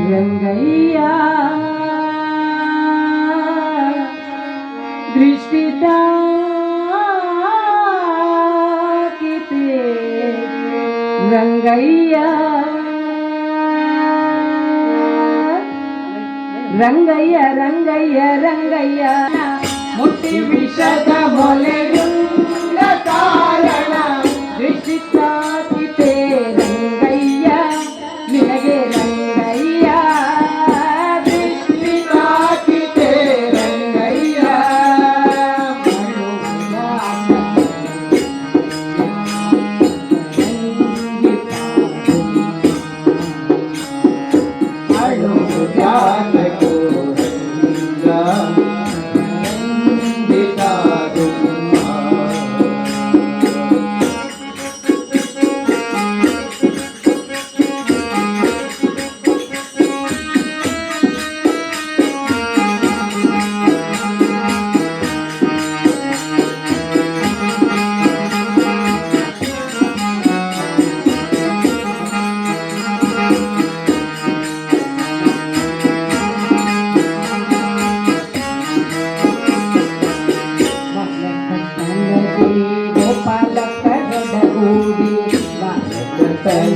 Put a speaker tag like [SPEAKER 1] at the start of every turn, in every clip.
[SPEAKER 1] ರಂಗಯ್ಯ ದೃಷ್ಟಿ ತಾಕಿತೆ ರಂಗಯ್ಯ ರಂಗಯ್ಯ ರಂಗಯ್ಯ ರಂಗಯ್ಯ ಮುಟ್ಟಿ ವಿಷದ ಮೊಲೆಯುಂಡ ಕಾರಣ ದೃಷ್ಟಿ ತಾಕಿತೆ ರಂಗಯ್ಯ ನಿನಗೆ ರಂಗಯ್ಯ ದೃಷ್ಟಿ ತಾಕಿತೆ ರಂಗಯ್ಯ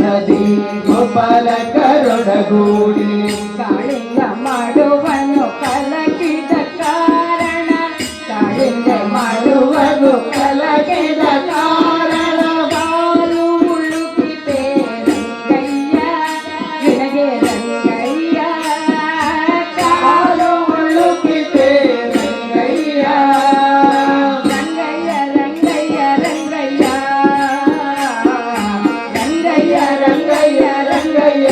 [SPEAKER 2] ನದಿ ಗೋಪಾಲ ಕರೊಡಗೂಡಿ
[SPEAKER 1] ಕಾಳಿಂಗ ಮಾಡುವನು ಕಲಕಿದ ಕಾರಣ ಕಾಳಿಂಗ ಮಾಡುವನು ಕಲಕಿದ ಕಾರಣ ಕಾಲು ಉಳುಕಿತೆ ರಂಗಯ್ಯ ನಿನಗೆ ರಂಗಯ್ಯ
[SPEAKER 2] ಕಾಲು ಉಳುಕಿತೆ ರಂಗಯ್ಯ
[SPEAKER 1] ರಂಗಯ್ಯ ರಂಗಯ್ಯ ರಂಗಯ್ಯ
[SPEAKER 2] ರಂಗಯ್ಯ ರಂಗಯ್ಯ ರಂಗಯ್ಯ ರಂಗಯ್ಯ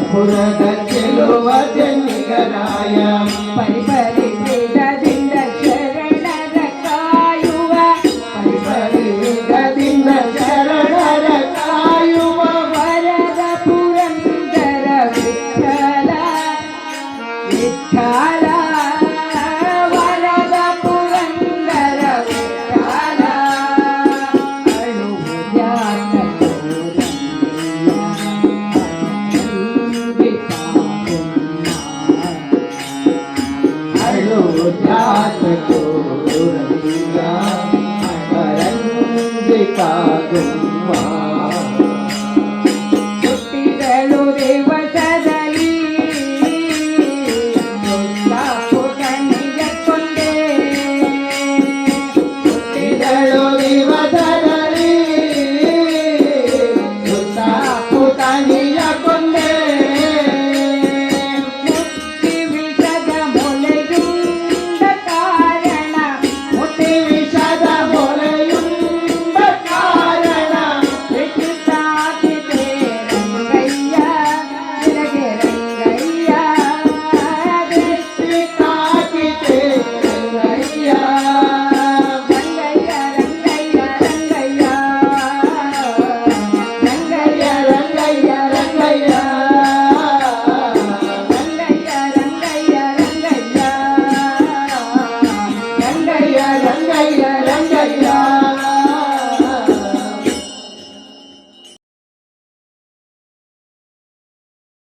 [SPEAKER 1] ಪುರದ
[SPEAKER 2] ಚೆಲುವ ಚೆನ್ನಿಗರಾಯ
[SPEAKER 1] ಪರಿಪರಿ